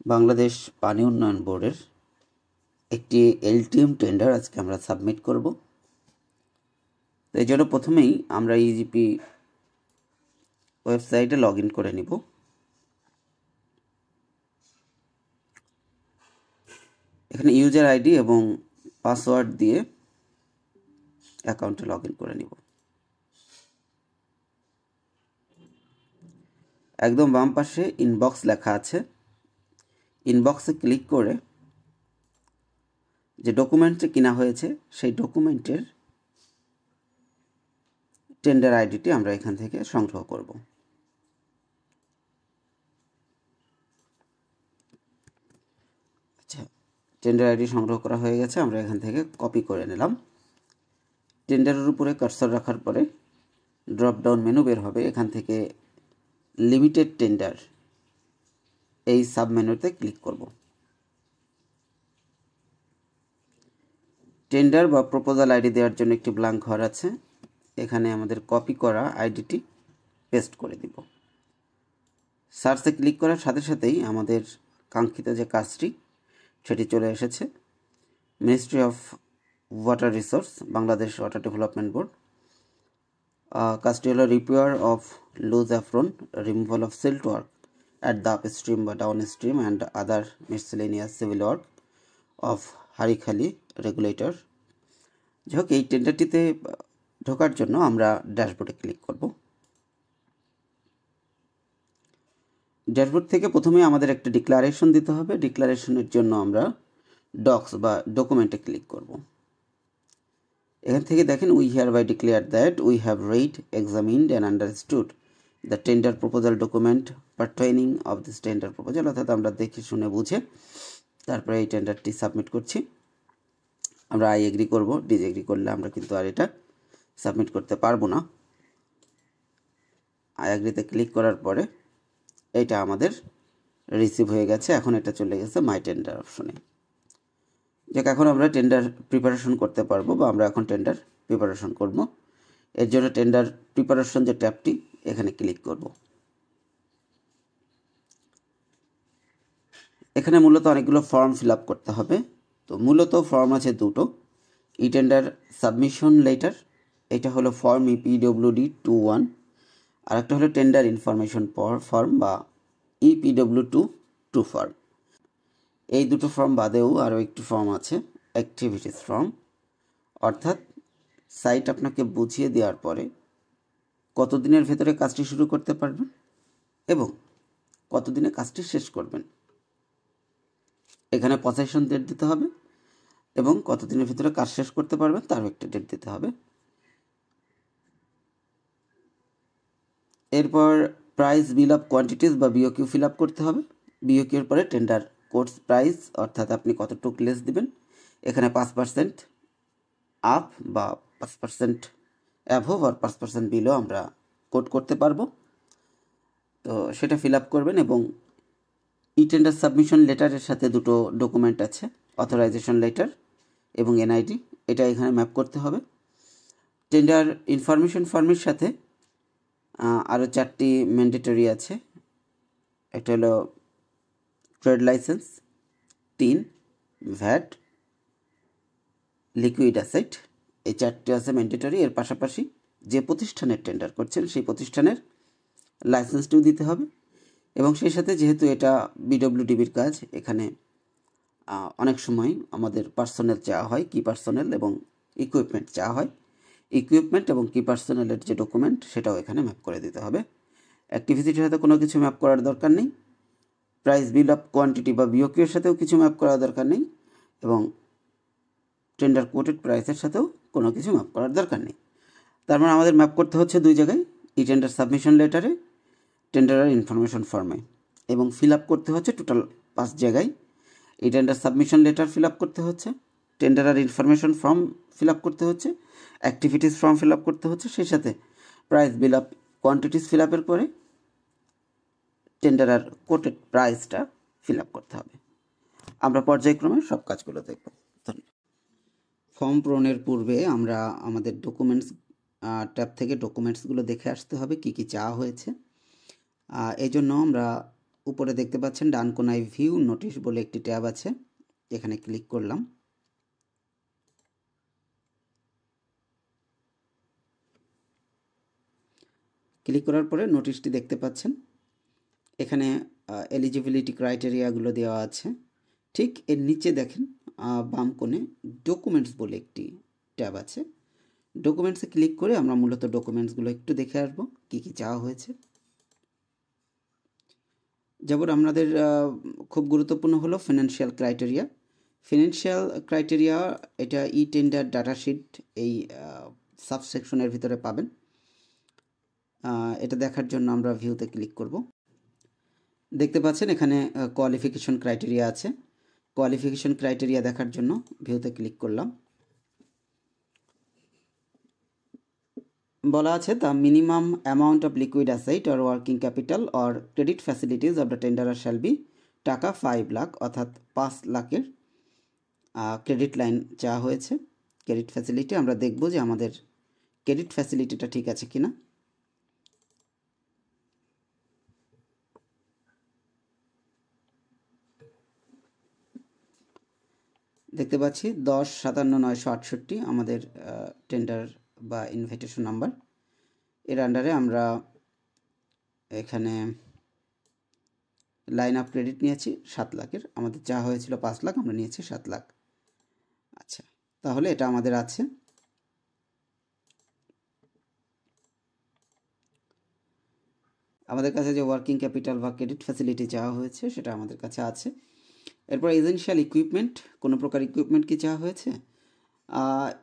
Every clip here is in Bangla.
বাংলাদেশ পানি উন্নয়ন বোর্ডের একটি এলটিএম টেন্ডার আজকে আমরা সাবমিট করব। তো এই জন্য প্রথমেই আমরা ইজিপি ওয়েবসাইটে লগ ইন করে নিব। এখানে ইউজার আইডি এবং পাসওয়ার্ড দিয়ে অ্যাকাউন্টে লগ ইন করে নিব। একদম বাম পাশে ইনবক্স লেখা আছে, ইনবক্সে ক্লিক করে যে ডকুমেন্টটি কিনা হয়েছে সেই ডকুমেন্টের টেন্ডার আইডিটি আমরা এখান থেকে সংগ্রহ করব। আচ্ছা, টেন্ডার আইডি সংগ্রহ করা হয়ে গেছে, আমরা এখান থেকে কপি করে নিলাম। টেন্ডারের উপরে কার্সর রাখার পরে ড্রপ ডাউন মেনু বের হবে, এখান থেকে লিমিটেড টেন্ডার এই সাব মেনুতে ক্লিক করব। টেন্ডার বা প্রপোজাল আইডি দেওয়ার জন্য একটি ব্ল্যাঙ্ক ঘর আছে, এখানে আমাদের কপি করা আইডিটি পেস্ট করে দিব। সার্চে ক্লিক করার সাথে সাথেই আমাদের কাঙ্ক্ষিত যে কাজটি সেটি চলে এসেছে। Ministry of water resource, Bangladesh water development board. কাজটি হলো repair of loose apron, removal of silt work at the upstream বা downstream and other miscellaneous civil work of Harikhali regulator. যাই হোক, এই টেন্ডারটিতে ঢোকার জন্য আমরা ড্যাশবোর্ডে ক্লিক করব। ড্যাশবোর্ড থেকে প্রথমে আমাদের একটা ডিক্লারেশন দিতে হবে। ডিক্লারেশনের জন্য আমরা ডক্স বা ডকুমেন্টে ক্লিক করব। এখান থেকে দেখেন, we hereby declare that we have read, examined and understood the tender proposal document pertaining of this tender proposal. অর্থাৎ আমরা দেখে শুনে বুঝে তারপরে এই টেন্ডারটি সাবমিট করছি। আমরা আই এগ্রি করব, ডিসএগ্রি করলে আমরা কিন্তু আর এটা সাবমিট করতে পারবো না। আই এগ্রিতে ক্লিক করার পরে এটা আমাদের রিসিভ হয়ে গেছে। এখন এটা চলে গেছে মাই টেন্ডার অপশনে। যাক, এখন আমরা টেন্ডার প্রিপারেশন করতে পারবো বা আমরা এখন টেন্ডার প্রিপারেশন করব। এর জন্য টেন্ডার প্রিপারেশন যে ট্যাবটি, এখানে ক্লিক করব। এখানে মূলত অনেকগুলো ফর্ম ফিল আপ করতে হবে। তো মূলত ফর্ম আছে দুটো, ই টেন্ডার সাবমিশন লেটার, এটা হলো ফর্ম ইপিডব্লিউডি 21, আর একটা হলো টেন্ডার ইনফরমেশন ফর্ম বা EPW2 ফর্ম। এই দুটো ফর্ম বাদেও আরও একটি ফর্ম আছে, অ্যাক্টিভিটিস ফর্ম, অর্থাৎ সাইট আপনাকে বুঝিয়ে দেওয়ার পরে কতদিনের ভেতরে কাজটি শুরু করতে পারবেন এবং কতদিনে কাজটি শেষ করবেন। এখানে পসেশন ডেট দিতে হবে এবং কতদিনের ভিতরে কাজ শেষ করতে পারবেন তারও একটা ডেট দিতে হবে। এরপর প্রাইস বিল অফ কোয়ান্টিটিস বা BOQ ফিল আপ করতে হবে। BOQ এর পরে টেন্ডার কোর্স প্রাইস, অর্থাৎ আপনি কতটুক লেস দিবেন। এখানে 5% আপ বা 5% অ্যাভোভ আর 5% বিলো আমরা কোট করতে পারবো। তো সেটা ফিল আপ করবেন এবং ই টেন্ডার সাবমিশন লেটারের সাথে দুটো ডকুমেন্ট আছে, অথরাইজেশন লেটার এবং NID, এটা এখানে ম্যাপ করতে হবে। টেন্ডার ইনফরমেশন ফর্মের সাথে আরও 4টি ম্যান্ডেটরি আছে। একটা হলো trade licence, tin, VAT, liquid asset, এই 4টি আছে ম্যান্ডেটরি। এর পাশাপাশি যে প্রতিষ্ঠানের টেন্ডার করছেন সেই প্রতিষ্ঠানের লাইসেন্সটিও দিতে হবে এবং সেই সাথে যেহেতু এটা BWDBর কাজ, এখানে অনেক সময় আমাদের পার্সোনেল চাওয়া হয়, কি পার্সোনেল এবং ইকুইপমেন্ট চাওয়া হয়। ইকুইপমেন্ট এবং কি পার্সোনেলের যে ডকুমেন্ট সেটাও এখানে ম্যাপ করে দিতে হবে। অ্যাক্টিভিটির সাথে কোনো কিছু ম্যাপ করার দরকার নেই, প্রাইস বিল অফ কোয়ান্টিটি বা BOQ এর সাথেও কিছু ম্যাপ করার দরকার নেই এবং টেন্ডার কোটেড প্রাইসের সাথেও কোনো কিছু ম্যাপ করার দরকার নেই। তার মানে আমাদের ম্যাপ করতে হচ্ছে দুই জায়গায়, ই টেন্ডার সাবমিশন লেটারে, টেন্ডার ইনফরমেশন ফর্মে, এবং ফিল আপ করতে হচ্ছে টোটাল 5 জায়গায়। E tender submission letter fill up করতে হচ্ছে, টেন্ডার আর ইনফরমেশন ফর্ম ফিল আপ করতে হচ্ছে, অ্যাক্টিভিটিস ফর্ম ফিল আপ করতে হচ্ছে, সেই সাথে price bill of quantities fill আপের পরে টেন্ডার আর কোটেড প্রাইসটা ফিল আপ করতে হবে। আমরা পর্যায়ক্রমে সব কাজগুলো দেখব। ধন্যবাদ। ফর্ম পূরণের পূর্বে আমরা আমাদের ডকুমেন্টস ট্যাব থেকে ডকুমেন্টসগুলো দেখে আসতে হবে, কি কি চাওয়া হয়েছে। এই জন্য আমরা উপরে দেখতে পাচ্ছেন ডান কোনায় ভিউ নোটিশ বলে একটি ট্যাব আছে, এখানে ক্লিক করলাম। ক্লিক করার পরে নোটিশটি দেখতে পাচ্ছেন, এখানে এলিজিবিলিটি ক্রাইটেরিয়াগুলো দেওয়া আছে। ঠিক এর নিচে দেখেন বাম কোণে ডকুমেন্টস বলে একটি ট্যাব আছে। ডকুমেন্টসে ক্লিক করে আমরা মূলত ডকুমেন্টসগুলো একটু দেখে আসবো কী কী চাওয়া হয়েছে। যেমন আমাদের খুব গুরুত্বপূর্ণ হলো ফিনান্সিয়াল ক্রাইটেরিয়া। ফিনান্সিয়াল ক্রাইটেরিয়া এটা ই টেন্ডার ডাটাশিট এই সাবসেকশনের ভিতরে পাবেন। এটা দেখার জন্য আমরা ভিউতে ক্লিক করব। দেখতে পাচ্ছেন এখানে কোয়ালিফিকেশন ক্রাইটেরিয়া আছে। কোয়ালিফিকেশন ক্রাইটেরিয়া দেখার জন্য ভিউতে ক্লিক করলাম। বলা আছে the minimum amount of liquid asset or working capital or credit facilities of the টেন্ডারার shall be টাকা 5 লাখ, অর্থাৎ 5 লাখের ক্রেডিট লাইন চাওয়া হয়েছে। ক্রেডিট ফ্যাসিলিটি আমরা দেখব যে আমাদের ক্রেডিট ফ্যাসিলিটিটা ঠিক আছে কিনা। দেখতে পাচ্ছি 10-57-968 আমাদের টেন্ডার বা ইনভিটেশন নাম্বার। এর আন্ডারে আমরা এখানে লাইন অফ ক্রেডিট নিয়েছি 7 লাখের, আমাদের যা হয়েছিল 5 লাখ, আমরা নিয়েছি 7 লাখ। আচ্ছা, তাহলে এটা আমাদের আছে। আমাদের কাছে যে ওয়ার্কিং ক্যাপিটাল বা ক্রেডিট ফ্যাসিলিটি চাওয়া হয়েছে সেটা আমাদের কাছে আছে। এরপর এসেনশিয়াল ইকুইপমেন্ট, কোনো প্রকার ইকুইপমেন্ট কি চাওয়া হয়েছে?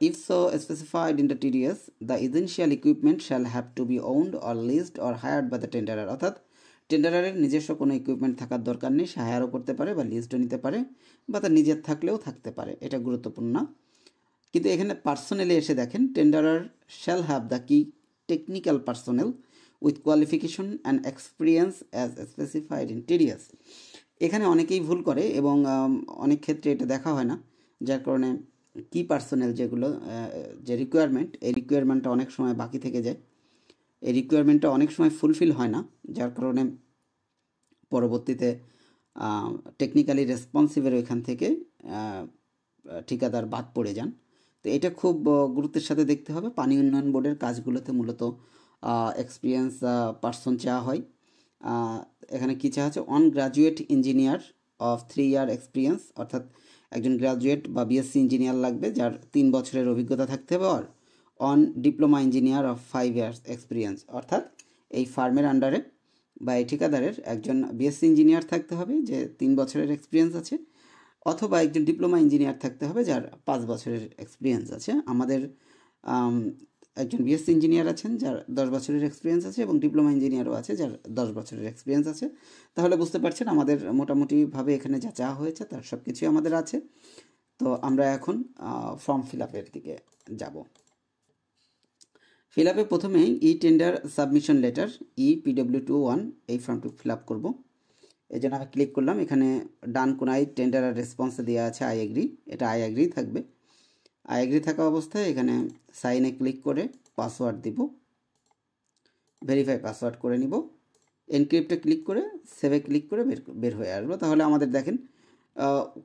If so specified in the TDS, the essential equipment shall have to be owned or leased or hired by the tenderer, অর্থাৎ টেন্ডারারের নিজস্ব কোনো ইকুইপমেন্ট থাকার দরকার নেই, সে হায়ারও করতে পারে বা লিজডও নিতে পারে বা তার নিজের থাকলেও থাকতে পারে, এটা গুরুত্বপূর্ণ না। কিন্তু এখানে পার্সোনেলে এসে দেখেন টেন্ডারার শ্যাল হ্যাভ দ্য কি technical personnel with qualification and experience as specified in TDS. এখানে অনেকেই ভুল করে এবং অনেক ক্ষেত্রে এটা দেখা হয় না, যার কারণে কি পার্সোনেল যেগুলো যে রিকোয়ারমেন্ট, এই রিকোয়ারমেন্টটা অনেক সময় বাকি থেকে যায়, এই রিকোয়ারমেন্টটা অনেক সময় ফুলফিল হয় না, যার কারণে পরবর্তীতে টেকনিক্যালি রেসপন্সিভের ওইখান থেকে ঠিকাদার বাদ পড়ে যান। তো এটা খুব গুরুত্বের সাথে দেখতে হবে। পানি উন্নয়ন বোর্ডের কাজগুলোতে মূলত এক্সপিরিয়েন্স পার্সন চাওয়া হয়। এখানে কী চাওয়া হচ্ছে? On graduate engineer of 3 year experience, অর্থাৎ একজন গ্রাজুয়েট বা বিএসসি ইঞ্জিনিয়ার লাগবে যার 3 বছরের অভিজ্ঞতা থাকতে হবে। আর on diploma engineer of 5 years experience, অর্থাৎ এই ফার্মের আন্ডারে বা এই ঠিকাদারের একজন বিএসসি ইঞ্জিনিয়ার থাকতে হবে যে 3 বছরের এক্সপিরিয়েন্স আছে, অথবা একজন ডিপ্লোমা ইঞ্জিনিয়ার থাকতে হবে যার 5 বছরের এক্সপিরিয়েন্স আছে। আমাদের একজন বিএসসি ইঞ্জিনিয়ার আছেন যার 10 বছরের এক্সপিরিয়েন্স আছে এবং ডিপ্লোমা ইঞ্জিনিয়ারও আছে যার 10 বছরের এক্সপিরিয়েন্স আছে। তাহলে বুঝতে পারছেন আমাদের মোটামুটিভাবে এখানে যা চাওয়া হয়েছে তার সব কিছুই আমাদের আছে। তো আমরা এখন ফর্ম ফিল আপের দিকে যাব। ফিল আপে প্রথমেই ই টেন্ডার সাবমিশন লেটার EPW21 এই ফর্মটি ফিল আপ করবো। এই জন্য আমি ক্লিক করলাম। এখানে ডান কোনায় টেন্ডার আর রেসপন্সে দেওয়া আছে আই এগ্রি, এটা আই এগ্রি থাকবে। আই এগ্রি থাকা অবস্থায় এখানে সাইনে ক্লিক করে পাসওয়ার্ড দিব, ভেরিফাই পাসওয়ার্ড করে নিব, এনক্রিপ্টে ক্লিক করে সেভে ক্লিক করে বের হয়ে আসবো। তাহলে আমাদের দেখেন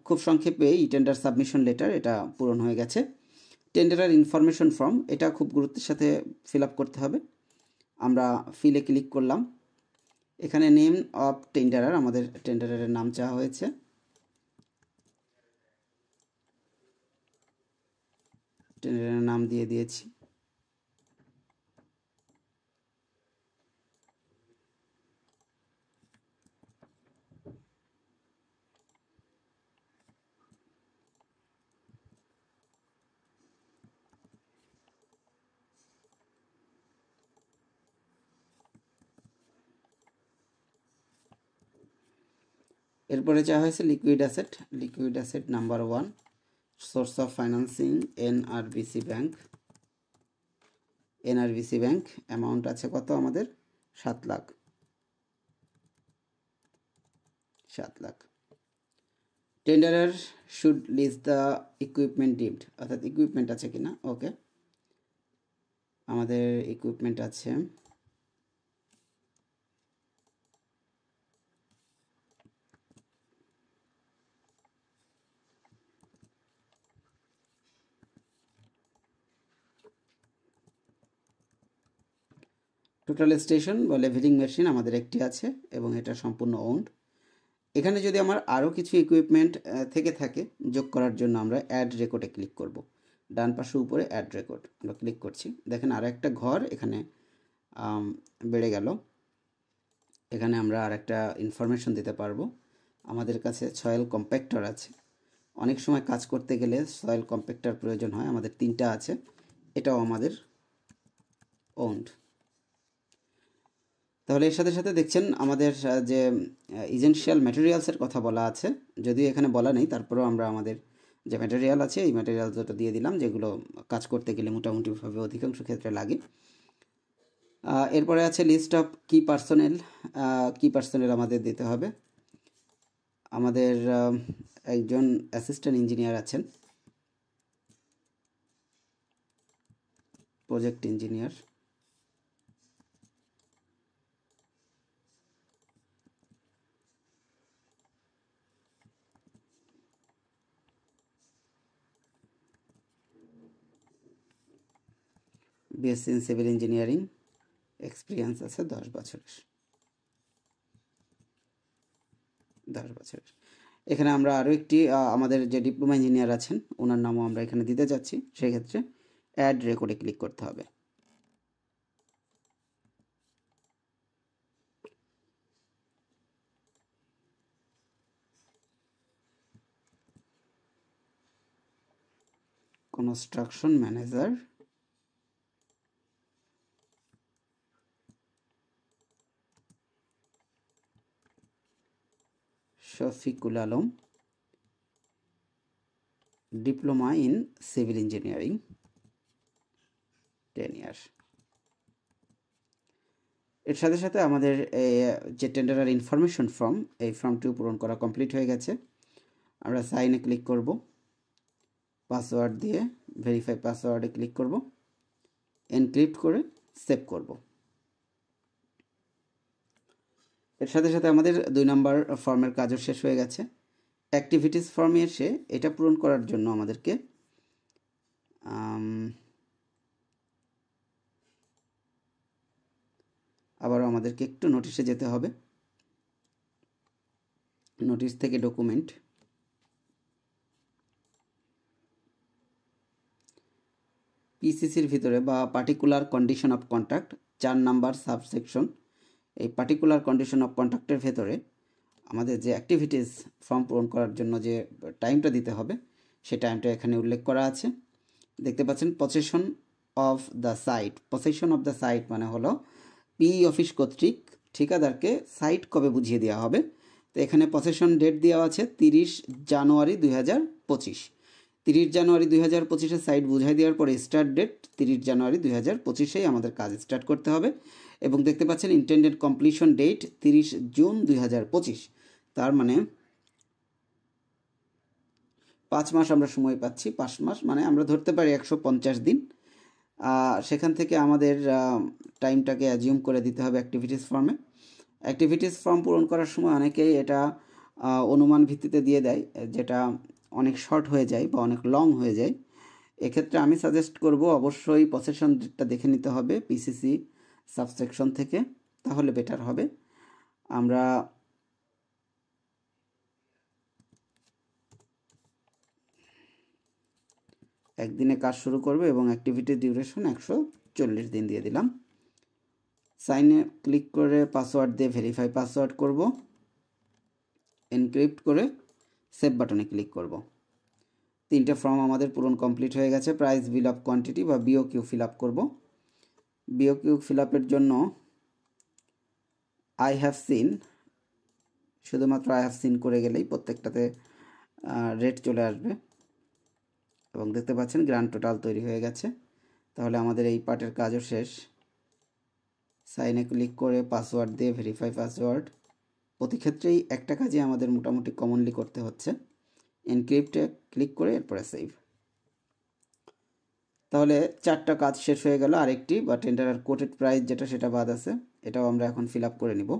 খুব সংক্ষেপে ই টেন্ডার সাবমিশন লেটার এটা পূরণ হয়ে গেছে। টেন্ডারার ইনফরমেশন ফর্ম, এটা খুব গুরুত্বের সাথে ফিল আপ করতে হবে। আমরা ফিলে ক্লিক করলাম। এখানে নেম অফ টেন্ডারার, আমাদের টেন্ডারারের নাম চাওয়া হয়েছে। টেন্ডারের নাম দিয়ে দিয়েছি। এরপরে চাওয়া হয়েছে liquid asset number 1, source of financing NRBC bank. Amount আছে কত? আমাদের 7 lakh. Tenderer should list the equipment deemed, অর্থাৎ ইকুইপমেন্ট আছে কিনা। ওকে, আমাদের ইকুইপমেন্ট আছে। টোটাল স্টেশন বা লেভেলিং মেশিন আমাদের একটি আছে এবং এটা সম্পূর্ণ ওন্ড। এখানে যদি আমার আরও কিছু ইকুইপমেন্ট থেকে থাকে যোগ করার জন্য আমরা অ্যাড রেকর্ডে ক্লিক করব। ডান পাশে উপরে অ্যাড রেকর্ড আমরা ক্লিক করছি, দেখেন আর একটা ঘর এখানে বেড়ে গেল। এখানে আমরা আর একটা ইনফরমেশন দিতে পারবো। আমাদের কাছে সয়েল কম্প্যাক্টর আছে, অনেক সময় কাজ করতে গেলে সয়েল কম্প্যাক্টর প্রয়োজন হয়, আমাদের 3টা আছে, এটাও আমাদের ওন্ড। তাহলে এর সাথে সাথে দেখছেন আমাদের যে ইসেনশিয়াল ম্যাটেরিয়ালসের কথা বলা আছে, যদিও এখানে বলা নেই, তারপরেও আমরা আমাদের যে ম্যাটেরিয়াল আছে এই ম্যাটেরিয়াল দুটো দিয়ে দিলাম, যেগুলো কাজ করতে গেলে মোটামুটিভাবে অধিকাংশ ক্ষেত্রে লাগে। এরপরে আছে লিস্ট অফ কি পার্সোনেল আমাদের দিতে হবে। আমাদের একজন অ্যাসিস্ট্যান্ট ইঞ্জিনিয়ার আছেন, project engineer, BSc in civil engineering, experience আছে 10 বছরের। এখানে আমরা আরও একটি আমাদের যে ডিপ্লোমা ইঞ্জিনিয়ার আছেন ওনার নামও আমরা এখানে দিতে যাচ্ছি, সেক্ষেত্রে অ্যাড রেকর্ডে ক্লিক করতে হবে। Construction manager Shafiqul Alam, diploma in civil engineering, 10 ইয়ার। এর সাথে সাথে আমাদের যে টেন্ডারের ইনফরমেশন ফর্ম, এই ফর্মটিও পূরণ করা কমপ্লিট হয়ে গেছে। আমরা সাইনে ক্লিক করব, পাসওয়ার্ড দিয়ে ভেরিফাই পাসওয়ার্ডে ক্লিক করব, এনক্রিপ্ট করে সেভ করব। এর সাথে সাথে আমাদের 2 নম্বর ফর্মের কাজও শেষ হয়ে গেছে। অ্যাক্টিভিটিস ফর্মে এসে এটা পূরণ করার জন্য আমাদেরকে আবারও আমাদেরকে একটু নোটিশে যেতে হবে। নোটিশ থেকে ডকুমেন্ট, পিসিসির ভিতরে বা particular condition of contract 4 number subsection, এই পার্টিকুলার কন্ডিশন অফ কন্ট্রাক্টের ভেতরে আমাদের যে অ্যাক্টিভিটিস ফর্ম পূরণ করার জন্য যে টাইমটা দিতে হবে সেই টাইমটা এখানে উল্লেখ করা আছে। দেখতে পাচ্ছেন possession of the site. Possession of the site মানে হলো পিই অফিস কর্তৃক ঠিকাদারকে সাইট কবে বুঝিয়ে দেওয়া হবে। তো এখানে পসেশন ডেট দেওয়া আছে 30 জানুয়ারি 2025। 30 জানুয়ারি 2025-এ সাইট বুঝাই দেওয়ার পরে স্টার্ট ডেট 30 জানুয়ারি 2025-এই আমাদের কাজ স্টার্ট করতে হবে। এবং দেখতে পাচ্ছেন ইন্টেন্ডেড কমপ্লিশন ডেট 30 জুন 2025। তার মানে 5 মাস আমরা সময় পাচ্ছি। 5 মাস মানে আমরা ধরতে পারি 150 দিন। সেখান থেকে আমাদের টাইমটাকে অ্যাজিউম করে দিতে হবে অ্যাক্টিভিটিস ফর্মে। অ্যাক্টিভিটিস ফর্ম পূরণ করার সময় অনেকেই এটা অনুমান ভিত্তিতে দিয়ে দেয়, যেটা অনেক শর্ট হয়ে যায় বা অনেক লং হয়ে যায়। এক্ষেত্রে আমি সাজেস্ট করব অবশ্যই পসেশন ডেটটা দেখে নিতে হবে পিসিসি সাবসেকশন থেকে, তাহলে বেটার হবে। আমরা একদিনে কাজ শুরু করব এবং অ্যাক্টিভিটি ডিউরেশন 140 দিন দিয়ে দিলাম। সাইনে ক্লিক করে পাসওয়ার্ড দিয়ে ভেরিফাই পাসওয়ার্ড করব, এনক্রিপ্ট করে সেভ বাটনে ক্লিক করব। 3টে ফর্ম আমাদের পূরণ কমপ্লিট হয়ে গেছে। প্রাইস বিল অফ কোয়ান্টিটি বা বিওকিউ ফিল আপ করব। বিওকিউ ফিল আপের জন্য আই হ্যাভ সিন, শুধুমাত্র আই হ্যাভ সিন করে গেলেই প্রত্যেকটাতে রেট চলে আসবে এবং দেখতে পাচ্ছেন গ্র্যান্ড টোটাল তৈরি হয়ে গেছে। তাহলে আমাদের এই পার্টের কাজও শেষ। সাইনে ক্লিক করে পাসওয়ার্ড দিয়ে ভেরিফাই পাসওয়ার্ড, প্রতি ক্ষেত্রেই একটা কাজই আমাদের মোটামুটি কমনলি করতে হচ্ছে। এনক্রিপ্টে ক্লিক করে এরপরে সেভ। তাহলে 4টা কাজ শেষ হয়ে গেল। আরেকটি বা টেন্ডারের কোটেড প্রাইস যেটা সেটা বাদ আছে, এটাও আমরা এখন ফিল আপ করে নিব।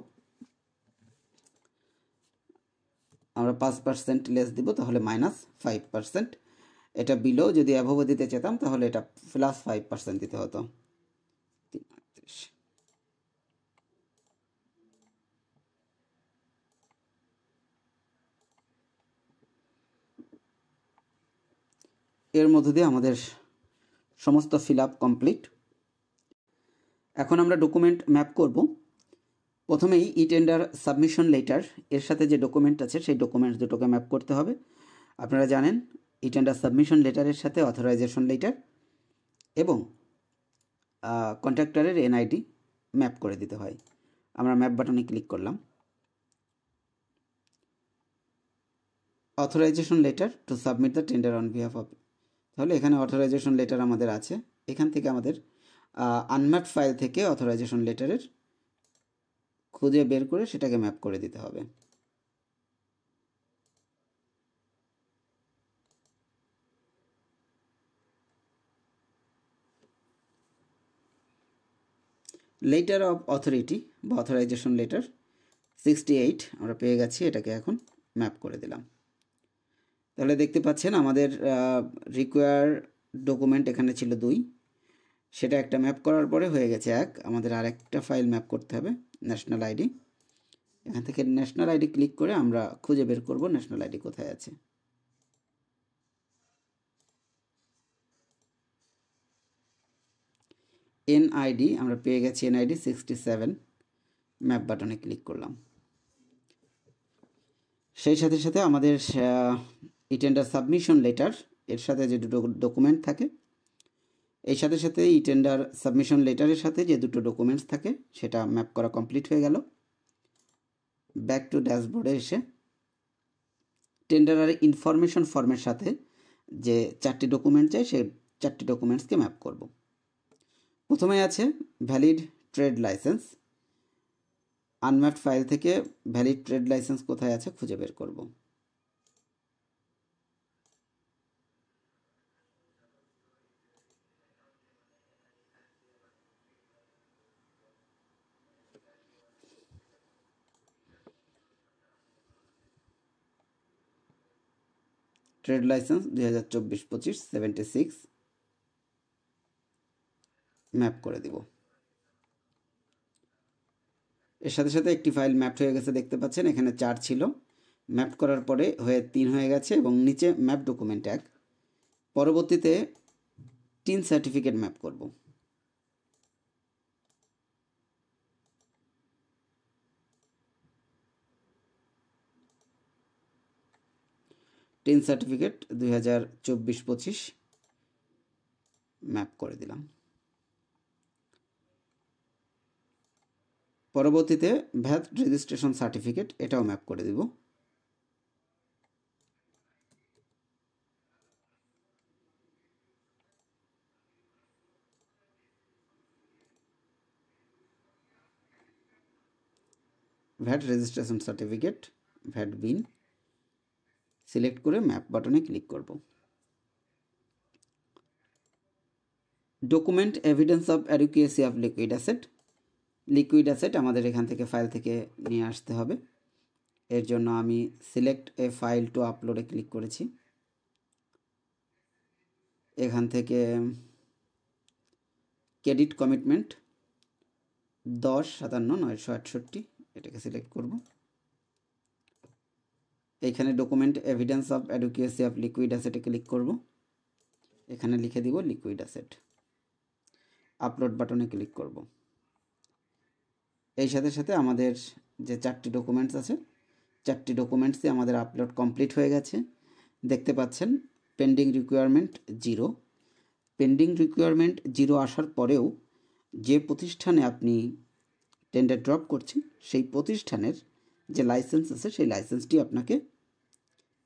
আমরা 5% লেস দিব, তাহলে -5%। এটা বিলো যদি অ্যাভোভ দিতে চেতাম তাহলে এটা +5% দিতে হতো। 338 এর মধ্য দিয়ে আমাদের সমস্ত ফিল আপ কমপ্লিট। এখন আমরা ডকুমেন্ট ম্যাপ করব। প্রথমেই ই টেন্ডার সাবমিশন লেটার এর সাথে যে ডকুমেন্ট আছে সেই ডকুমেন্টস দুটোকে ম্যাপ করতে হবে। আপনারা জানেন ই টেন্ডার সাবমিশন লেটারের সাথে অথরাইজেশন লেটার এবং কন্ট্রাক্টরের এনআইডি ম্যাপ করে দিতে হয়। আমরা ম্যাপ বাটনে ক্লিক করলাম। Authorisation letter to submit the tender on behalf of, তাহলে এখানে অথরাইজেশন লেটার আমাদের আছে। এখান থেকে আমাদের আনম্যাপড ফাইল থেকে অথরাইজেশন লেটারের খুঁজে বের করে সেটাকে ম্যাপ করে দিতে হবে। লেটার অফ অথরিটি বা অথরাইজেশন লেটার 68 আমরা পেয়ে গেছি, এটাকে এখন ম্যাপ করে দিলাম। তাহলে দেখতে পাচ্ছেন আমাদের রিকোয়ার ডকুমেন্ট এখানে ছিল 2, সেটা একটা ম্যাপ করার পরে হয়ে গেছে 1। আমাদের আর একটা ফাইল ম্যাপ করতে হবে, ন্যাশনাল আইডি। এখান থেকে ন্যাশনাল আইডি ক্লিক করে আমরা খুঁজে বের করব ন্যাশনাল আইডি কোথায় আছে। এনআইডি আমরা পেয়ে গেছি, এনআইডি 67, ম্যাপ বাটনে ক্লিক করলাম। সেই সাথে সাথে আমাদের ই টেন্ডার সাবমিশন লেটার এর সাথে যে দুটো ডকুমেন্ট থাকে, এই সাথে সাথে ই টেন্ডার সাবমিশন লেটারের সাথে যে দুটো ডকুমেন্টস থাকে সেটা ম্যাপ করা কমপ্লিট হয়ে গেল। ব্যাক টু ড্যাশবোর্ডে এসে টেন্ডার ইনফরমেশন ফর্মের সাথে যে 4টি ডকুমেন্ট চাই সেই 4টি ডকুমেন্টসকে ম্যাপ করব। প্রথমে আছে valid trade licence. Unmapped file থেকে ভ্যালিড ট্রেড লাইসেন্স কোথায় আছে খুঁজে বের করব। ট্রেড লাইসেন্স 2024-25 76 ম্যাপ করে দিব। এর সাথে সাথে একটি ফাইল ম্যাপ হয়ে গেছে, দেখতে পাচ্ছেন এখানে 4 ছিল, ম্যাপ করার পরে হয়ে 3 হয়ে গেছে এবং নিচে ম্যাপ ডকুমেন্ট 1। পরবর্তীতে টিন সার্টিফিকেট ম্যাপ করব। টিন সার্টিফিকেট 2024-25 ম্যাপ করে দিলাম। পরবর্তীতে ভ্যাট রেজিস্ট্রেশন সার্টিফিকেট এটাও ম্যাপ করে দিব। ভ্যাট রেজিস্ট্রেশন সার্টিফিকেট ভ্যাট বিন সিলেক্ট করে ম্যাপ বাটনে ক্লিক করব। Document evidence of adequacy of liquid asset. Liquid asset আমাদের এখান থেকে ফাইল থেকে নিয়ে আসতে হবে। এর জন্য আমি সিলেক্ট এ ফাইল টু আপলোডে ক্লিক করেছি। এখান থেকে ক্রেডিট কমিটমেন্ট 10/57/968 এটাকে সিলেক্ট করব। এইখানে document evidence of adequacy of liquid অ্যাসেটে ক্লিক করব। এখানে লিখে দিব লিকুইড অ্যাসেট। আপলোড বাটনে ক্লিক করব। এই সাথে সাথে আমাদের যে 4টি ডকুমেন্টস আছে 4টি ডকুমেন্টসই আমাদের আপলোড কমপ্লিট হয়ে গেছে। দেখতে পাচ্ছেন পেন্ডিং রিকোয়ারমেন্ট 0। পেন্ডিং রিকোয়ারমেন্ট 0 আসার পরেও যে প্রতিষ্ঠানে আপনি টেন্ডার ড্রপ করছেন সেই প্রতিষ্ঠানের যে লাইসেন্স আছে সেই লাইসেন্সটি আপনাকে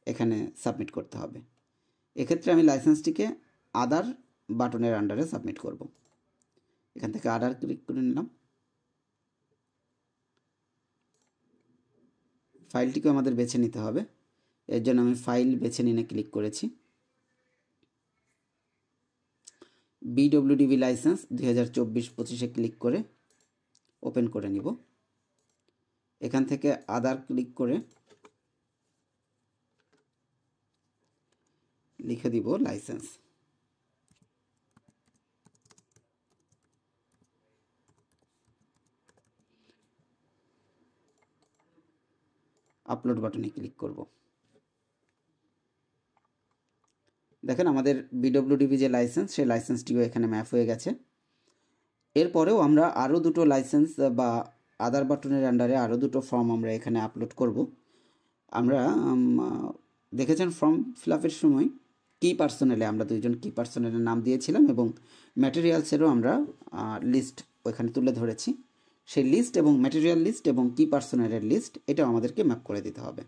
এখানে সাবমিট করতে হবে। এক্ষেত্রে আমি লাইসেন্সটিকে আদার বাটনের আন্ডারে সাবমিট করব। এখান থেকে আদার ক্লিক করে নিলাম। ফাইলটিকে আমাদের বেছে নিতে হবে, এর জন্য আমি ফাইল বেছে নিয়ে ক্লিক করেছি। বিডব্লিউডিবি লাইসেন্স 2024-25 ক্লিক করে ওপেন করে নিব। এখান থেকে আদার ক্লিক করে লিখে দিব লাইসেন্স। আপলোড বাটনে ক্লিক করব। দেখেন আমাদের বিডব্লিউডিবি যে লাইসেন্স, সেই লাইসেন্সটিও এখানে ম্যাপ হয়ে গেছে। এরপরেও আমরা আরও দুটো লাইসেন্স বা আদার বাটনের আন্ডারে আরও দুটো ফর্ম আমরা এখানে আপলোড করব। আমরা দেখেছেন ফর্ম ফিল আপের সময় কি পার্সোনেলে আমরা দুইজন কি পার্সোনেলের নাম দিয়েছিলাম এবং ম্যাটেরিয়ালসেরও আমরা লিস্ট ওইখানে তুলে ধরেছি। সেই লিস্ট এবং ম্যাটেরিয়াল লিস্ট এবং কি পার্সোনেলের লিস্ট এটাও আমাদেরকে ম্যাপ করে দিতে হবে।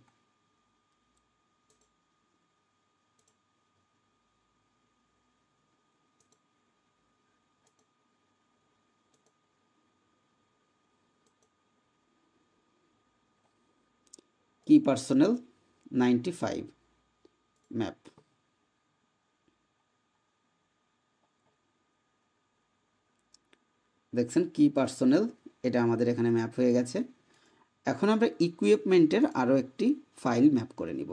কি পার্সোনেল 95 ম্যাপ। দেখছেন কি পার্সোনেল এটা আমাদের এখানে ম্যাপ হয়ে গেছে। এখন আমরা ইকুইপমেন্টের আরও একটি ফাইল ম্যাপ করে নিব।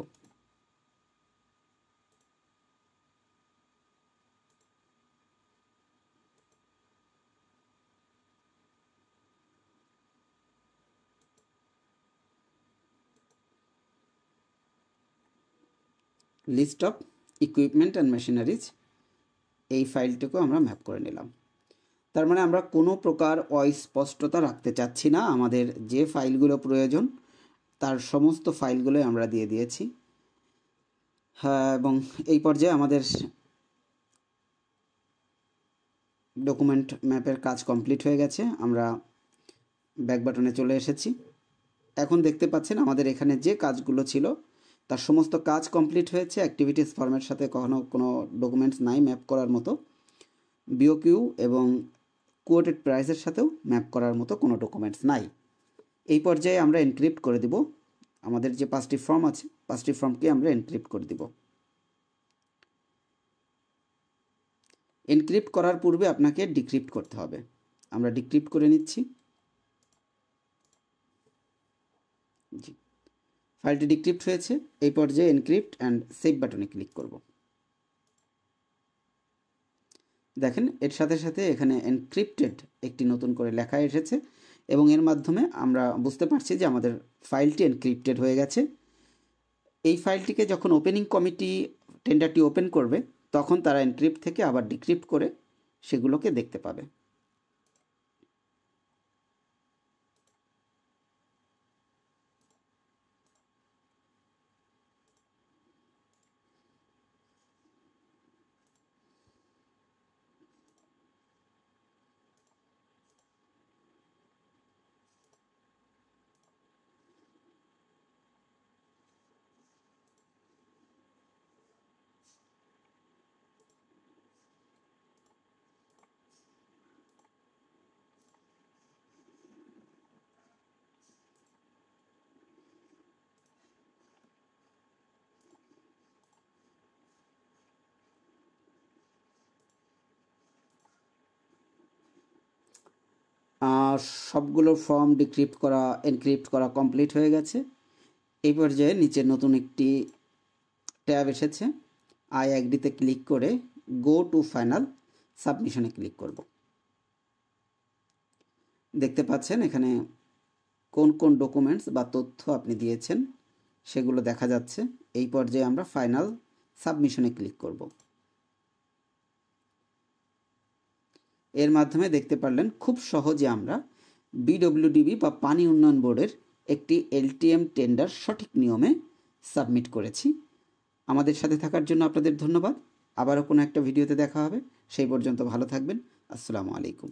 List of equipment and machineries, এই ফাইলটিকেও আমরা ম্যাপ করে নিলাম। তার মানে আমরা কোনো প্রকার অস্পষ্টতা রাখতে চাচ্ছি না, আমাদের যে ফাইলগুলো প্রয়োজন তার সমস্ত ফাইলগুলো আমরা দিয়ে দিয়েছি। হ্যাঁ, এবং এই পর্যায়ে আমাদের ডকুমেন্ট ম্যাপের কাজ কমপ্লিট হয়ে গেছে। আমরা ব্যাক বাটনে চলে এসেছি। এখন দেখতে পাচ্ছেন আমাদের এখানে যে কাজগুলো ছিল তার সমস্ত কাজ কমপ্লিট হয়েছে। অ্যাক্টিভিটিস ফর্মের সাথে কোনো ডকুমেন্টস নাই ম্যাপ করার মতো। বিওকিউ এবং কোটেড প্রাইসের সাথেও ম্যাপ করার মতো কোনো ডকুমেন্টস নাই। এই পর্যায়ে আমরা এনক্রিপ্ট করে দিব। আমাদের যে 5টি ফর্ম আছে 5টি ফর্মকে আমরা এনক্রিপ্ট করে দিব। এনক্রিপ্ট করার পূর্বে আপনাকে ডিক্রিপ্ট করতে হবে। আমরা ডিক্রিপ্ট করে নিচ্ছি। জি, ফাইলটি ডিক্রিপ্ট হয়েছে। এই পর্যায়ে এনক্রিপ্ট অ্যান্ড সেভ বাটনে ক্লিক করব। দেখেন এর সাথে সাথে এখানে এনক্রিপ্টেড একটি নতুন করে লেখা এসেছে এবং এর মাধ্যমে আমরা বুঝতে পারছি যে আমাদের ফাইলটি এনক্রিপ্টেড হয়ে গেছে। এই ফাইলটিকে যখন ওপেনিং কমিটি টেন্ডারটি ওপেন করবে তখন তারা এনক্রিপ্ট থেকে আবার ডিক্রিপ্ট করে সেগুলোকে দেখতে পাবে। সবগুলো ফর্ম ডিক্রিপ্ট করা এনক্রিপ্ট করা কমপ্লিট হয়ে গেছে। এই পর্যায়ে নিচে নতুন একটি ট্যাব এসেছে। আই অ্যাগ্রিতে ক্লিক করে গো টু ফাইনাল সাবমিশনে ক্লিক করব। দেখতে পাচ্ছেন এখানে কোন কোন ডকুমেন্টস বা তথ্য আপনি দিয়েছেন সেগুলো দেখা যাচ্ছে। এই পর্যায়ে আমরা ফাইনাল সাবমিশনে ক্লিক করব। এর মাধ্যমে দেখতে পারলেন খুব সহজে আমরা বিডব্লিউডিবি বা পানি উন্নয়ন বোর্ডের একটি এলটিএম টেন্ডার সঠিক নিয়মে সাবমিট করেছি। আমাদের সাথে থাকার জন্য আপনাদের ধন্যবাদ। আবারও কোনো একটা ভিডিওতে দেখা হবে। সেই পর্যন্ত ভালো থাকবেন। আসসালামু আলাইকুম।